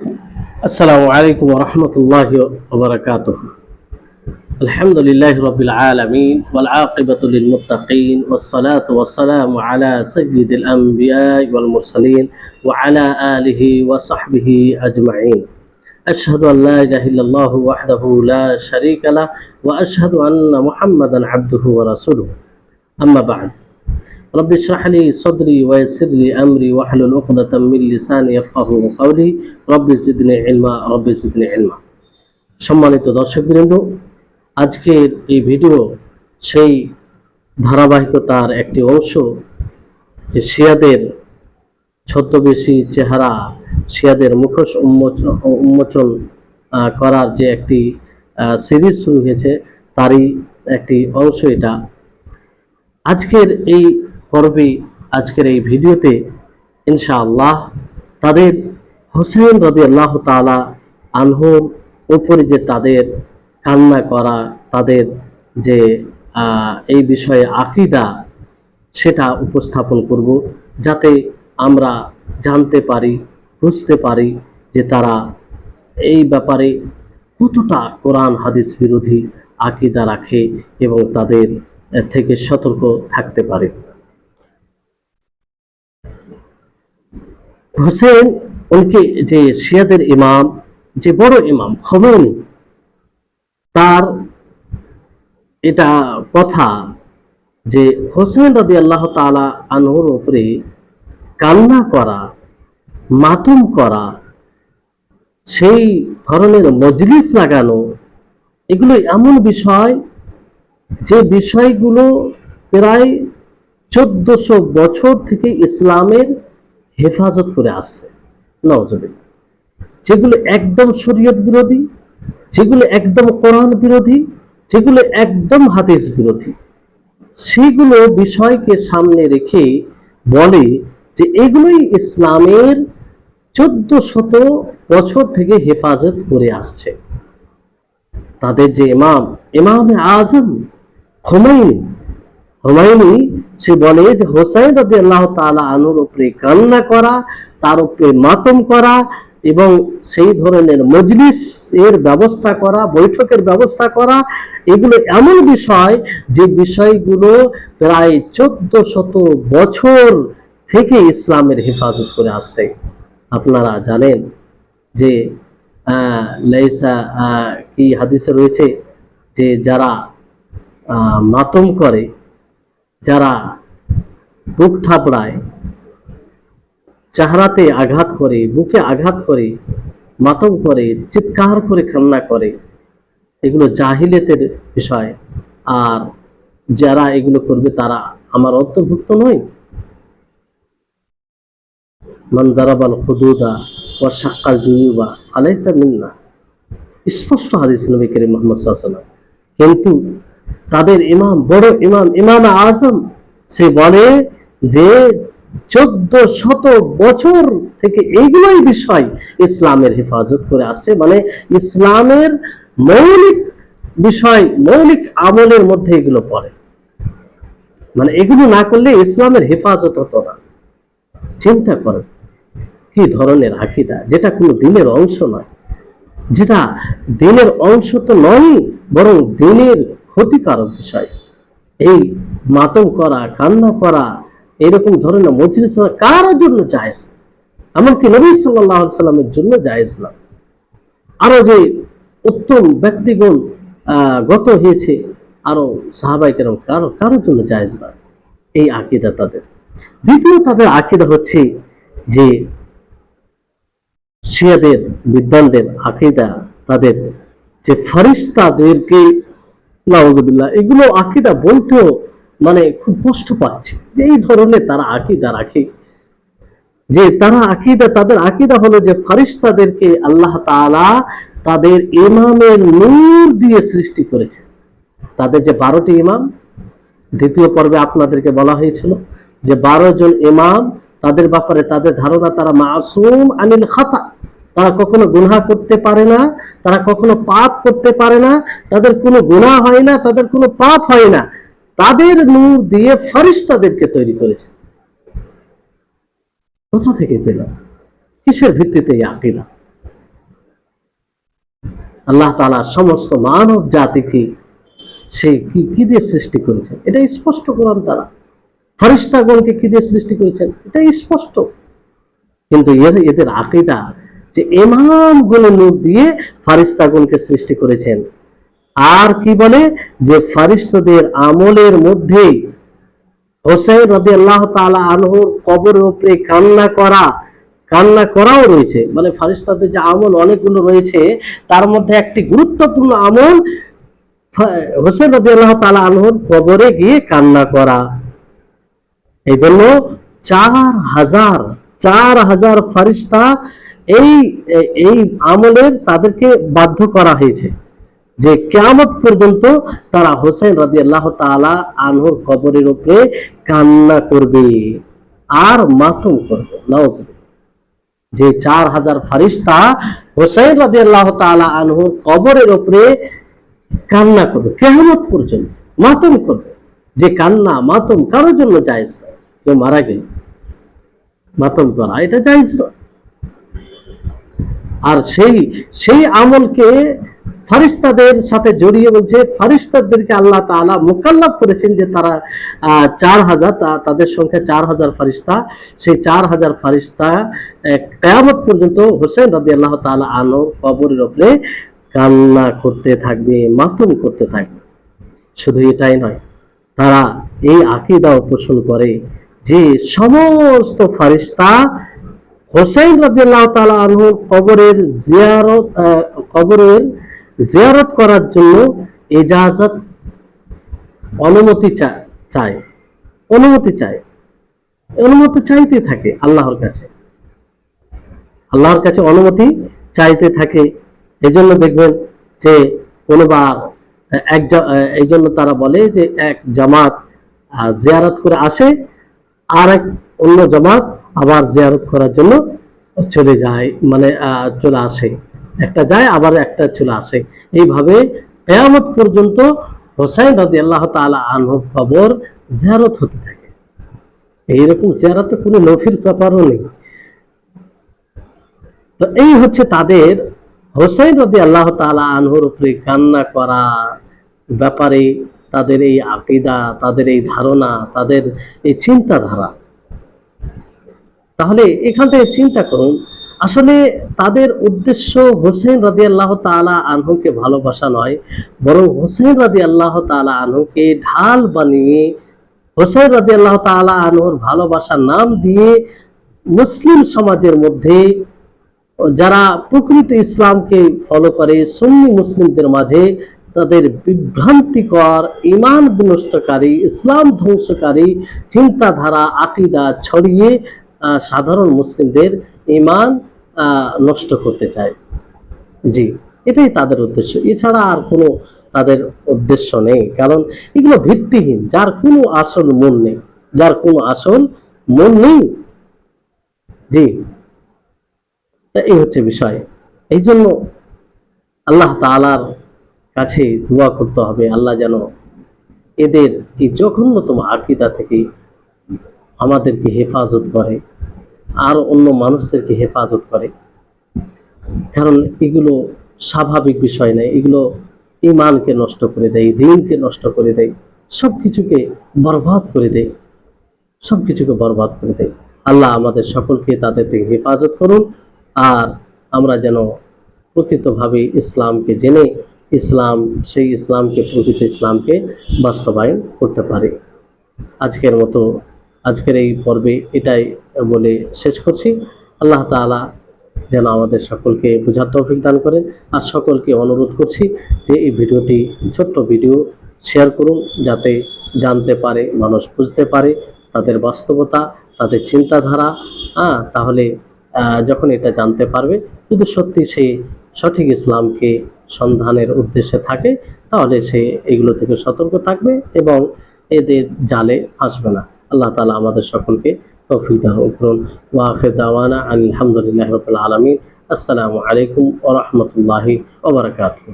السلام عليكم ورحمة الله وبركاته. الحمد لله رب العالمين والعاقبة للمتقين والصلاة والسلام على سيد الأنبياء والمرسلين وعلى آله وصحبه أجمعين. أشهد أن لا إله إلا الله وحده لا شريك له وأشهد أن محمدا عبده ورسوله. أما بعد، رب اشرح لي صدري ويسر لي أمري واحلل عقدة من লিসানি ইয়াফকাহু কওলি রব্বি জিদনি ইলমা রব্বি জিদনি ইলমা। সম্মানিত দর্শকবৃন্দ, আজকের এই ভিডিও সেই ধারাবাহিকতার একটি অংশ, যে শিয়াদের ছদ্মবেশী চেহারা, শিয়াদের মুখোশ উন্মোচন করার যে একটি সিরিজ শুরু হয়েছে, তারই একটি অংশ এটা। আজকের এই পর্বে, আজকের এই ভিডিওতে ইনশাআল্লাহ তাদের হুসাইন রাদিয়াল্লাহু তাআলা আনহুর উপরে যে তাদের কান্না করা, তাদের যে এই বিষয়ে আকীদা, সেটা উপস্থাপন করব, যাতে আমরা জানতে পারি, বুঝতে পারি যে তারা এই ব্যাপারে কতটা কোরআন হাদিস বিরোধী আকীদা রাখে এবং তাদের থেকে সতর্ক থাকতে পারে। হুসেন, উনকে যে শিয়াদের ইমাম, যে বড় ইমাম খোমেনি, তার এটা কথা যে হুসেন রাদিয়াল্লাহু তাআলা আনহুর উপরে কান্না করা, মাতম করা, সেই ধরনের মজলিস লাগানো, এগুলো এমন বিষয় যে বিষয়গুলো প্রায় 1400 বছর থেকে ইসলামের হেফাজত করে আসছে, নাউজুবিল্লাহ। যেগুলো একদম শরীয়ত বিরোধী, যেগুলো একদম কোরআন বিরোধী, যেগুলো একদম হাদিস বিরোধী, সেগুলো বিষয়কে সামনে রেখে বলে যে এগুলোই ইসলামের 1400 বছর থেকে হেফাজত করে আসছে। তাদের যে ইমামে আজম হুমায়ুনি, সে বলে যে হুসাইন রাদিয়াল্লাহু তাআলা আনহুর উপরে কান্না করা, তার উপরে মাতম করা এবং সেই ধরনের মজলিস এর ব্যবস্থা করা, বৈঠকের ব্যবস্থা করা, এগুলো এমন বিষয় যে বিষয়গুলো প্রায় 1400 বছর থেকে ইসলামের হেফাজত করে আসছে। আপনারা জানেন যে লাইসা কি হাদিসে রয়েছে যে যারা মাতম করে, যারা বুক থাপড়ায়, চেহারাতে আঘাত করে, বুকে আঘাত করে, মাতম করে, চিৎকার করে কান্না করে, এগুলো জাহিলিয়াতের বিষয়। আর যারা এগুলো করবে তারা আমার অন্তর্ভুক্ত নয়। মান দারাবাল হুদুদা ওয়া শাক্কাল জুয়ুবা ফালাইসা মিন্না, স্পষ্ট হাদিস নবী করিম মুহাম্মদ সাল্লাল্লাহু আলাইহি ওয়াসাল্লাম। কিন্তু তাদের ইমাম, বড় ইমাম আজম, সে বলে যে 1400 বছর থেকে এইগুলোই বিষয় ইসলামের হেফাজত করে আসছে। মানে ইসলামের মৌলিক বিষয়, মৌলিক আমলের মধ্যে এগুলো পড়ে। মানে এগুলো না করলে ইসলামের হেফাজত হতো না। চিন্তা করেন কি ধরনের আকীদা, যেটা কোনো দিনের অংশ নয়, যেটা দিনের অংশ তো নয়, বরং দিনের ক্ষতিকারক বিষয়। এই মাতম করা, কান্না করা, এরকম ধরনের মজলিস কারোর জন্য জায়েজ, এমনকি নবী সাল্লাল্লাহু আলাইহি সাল্লামের জন্য জায়েজ না। আরো যে উত্তম ব্যক্তিগণ গত হয়েছে, আরো সাহাবায়ে কেরাম, কারোর জন্য জায়েজ না এই আকীদা তাদের। দ্বিতীয় তাদের আকীদা হচ্ছে যে শিয়াদের বিদ্বানদের আকীদা, তাদের যে ফেরেশতাদেরকে, নাউজুবিল্লাহ, এগুলো আকীদা বলতেও মানে খুব কষ্ট পাচ্ছে যে এই ধরনের তারা আকীদা রাখে। যে তারা আকীদা, তাদের আকীদা হলো যে ফেরেশতাদেরকে আল্লাহ তাআলা তাদের ইমামের নূর দিয়ে সৃষ্টি করেছে। তাদের যে 12টি ইমাম, দ্বিতীয় পর্বে আপনাদেরকে বলা হয়েছিল যে 12 জন ইমাম, তাদের ব্যাপারে তাদের ধারণা তারা মাসুম আনিল খাতা, তারা কখনো গুনাহ করতে পারে না, তারা কখনো পাপ করতে পারে না, তাদের কোনো গুনাহ হয় না, তাদের কোনো পাপ হয় না। তাদের নূর দিয়ে ফেরেশতাদেরকে তৈরি করেছে। কোথা থেকে পেল? কিসের ভিত্তিতে এই আকীদা? আল্লাহ তাআলা সমস্ত মানব জাতিকে সে কি দিয়ে সৃষ্টি করেছেন, এটা স্পষ্ট কোরআন দ্বারা। ফেরেশতাগণকে কি দিয়ে সৃষ্টি করেছেন, এটা স্পষ্ট। কিন্তু এদের আকীদা যে ইমামগুলো নূর দিয়ে ফেরেশতাগণকে সৃষ্টি করেছেন। আর কি বলে যে ফেরেশতাদের আমলের মধ্যে হোসেন রাদিয়াল্লাহু তাআলা আনহুর কবরের উপরে কান্না করাও রয়েছে। মানে ফেরেশতাদের যে আমল অনেকগুলো রয়েছে, তার মধ্যে একটি গুরুত্বপূর্ণ আমল হোসেন রাদিয়াল্লাহু তাআলা আনহুর কবরে গিয়ে কান্না করা। এই জন্য 4000 ফেরেশতা এই আমলের তাদেরকে বাধ্য করা হয়েছে যে কিয়ামত পর্যন্ত তারা হোসেন রাদিয়াল্লাহু তাআলা আনহুর কবরের উপরে কান্না করবে আর মাতম করবে। নাউজুবিল্লাহ। যে 4000 ফেরেশতা হোসেন রাদিয়াল্লাহু তাআলা আনহুর কবরের উপরে কান্না করবে, কিয়ামত পর্যন্ত মাতম করবে। যে কান্না মাতম কারোর জন্য জায়েজ নয়। কেউ মারা গেলে মাতম করা এটা জায়েজ নয়। আর সেই আমলকে ফেরেশতাদের সাথে জড়িয়ে বলছে, ফেরেশতাদেরকে আল্লাহ তাআলা মুকাল্লাফ করেছেন যে তারা 4000, তাদের সংখ্যা 4000 ফেরেশতা। সেই 4000 ফেরেশতা কিয়ামত পর্যন্ত হোসেন রাদিয়াল্লাহু তাআলা আনহুর কবরের উপরে কান্না করতে থাকবে, মাতম করতে থাকবে। শুধু এটাই নয়, তারা এই আকীদাও পোষণ করে যে সমস্ত ফেরেশতা হোসেন রাদিয়াল্লাহু তাআলা আনহুর কবরের জিয়ারত করার জন্য ইজাজত অনুমতি চাইতে থাকে আল্লাহর কাছে অনুমতি চাইতে থাকে। এজন্য দেখবেন যে কোনোবার এই জন্য তারা বলে যে এক জামাত জিয়ারত করে আসে, আর এক অন্য জামাত আবার জিয়ারত করার জন্য চলে যায়, মানে চলে আসে। একটা যায় আবার একটা চলে আসে। এইভাবে কিয়ামত পর্যন্ত হোসেন রাদিয়াল্লাহু তাআলা আনহুর কবর জিয়ারত হতে থাকে। এইরকম জিয়ারতে কোনো নফিল ব্যাপারও নেই। তো এই হচ্ছে তাদের হোসেন রাদিয়াল্লাহু তাআলা আনহুর উপরে কান্না করা ব্যাপারে তাদের এই আকীদা, তাদের এই ধারণা, তাদের এই চিন্তাধারা। তাহলে এখান থেকে চিন্তা করুন, আসলে তাদের উদ্দেশ্য হোসেন রাদিয়াল্লাহু তাআলা আনহুকে ভালোবাসা নয়, বরং হোসেন রাদিয়াল্লাহু তাআলা আনহুকে ঢাল বানিয়ে হোসেন রাদিয়াল্লাহু তাআলা আনহুর ভালোবাসার নাম দিয়ে মুসলিম সমাজের মধ্যে যারা প্রকৃত ইসলামকে ফলো করে সুন্নি মুসলিমদের মাঝে তাদের বিভ্রান্তিকর, ঈমান বিনষ্টকারী, ইসলাম ধ্বংসকারী চিন্তাধারা, আকীদা ছড়িয়ে সাধারণ মুসলিমদের ঈমান নষ্ট করতে চায়। জি, এটাই তাদের উদ্দেশ্য, এছাড়া আর কোনো তাদের উদ্দেশ্য নেই। কারণ এগুলো ভিত্তিহীন, যার কোনো আসল মূল নেই। জি, এই হচ্ছে বিষয়। এই জন্য আল্লাহ তাআলার কাছে দোয়া করতে হবে, আল্লাহ যেন এদের এই জঘন্যতম আকীদা থেকে আমাদেরকে হেফাজত করে আর অন্য মানুষদেরকে হেফাজত করে। কারণ এগুলো স্বাভাবিক বিষয় নয়, এগুলো ঈমানকে নষ্ট করে দেয়, দ্বীনকে নষ্ট করে দেয়, সবকিছুকে বরবাদ করে দেয়। আল্লাহ আমাদের সকলকে তাদের থেকে হেফাজত করুন, আর আমরা যেন প্রকৃতভাবে ইসলামকে জেনে প্রকৃত ইসলামকে বাস্তবায়ন করতে পারি। আজকের এই পর্বে এটাই বলে শেষ করছি। আল্লাহ তাআলা যেন আমাদের সকলকে বোঝার তৌফিক দান করেন। আর সকলকে অনুরোধ করছি যে এই ভিডিওটি, ছোট্ট ভিডিও, শেয়ার করুন, যাতে জানতে পারে, মানুষ বুঝতে পারে তাদের বাস্তবতা, তাদের চিন্তাধারা। তাহলে যখন এটা জানতে পারবে, যদি সত্যি সে সঠিক ইসলামকে সন্ধানের উদ্দেশ্যে থাকে, তাহলে সে এগুলো থেকে সতর্ক থাকবে এবং এদের জালে ফাঁসবে না। আল্লাহ তাআলা আমাদের সকলকে তৌফিক দান করুন। ওয়া আখির দাওয়ানা আলহামদুলিল্লাহি রাব্বিল আলামিন। আসসালামু আলাইকুম ওয়া রাহমাতুল্লাহি ওয়া বারাকাতুহু।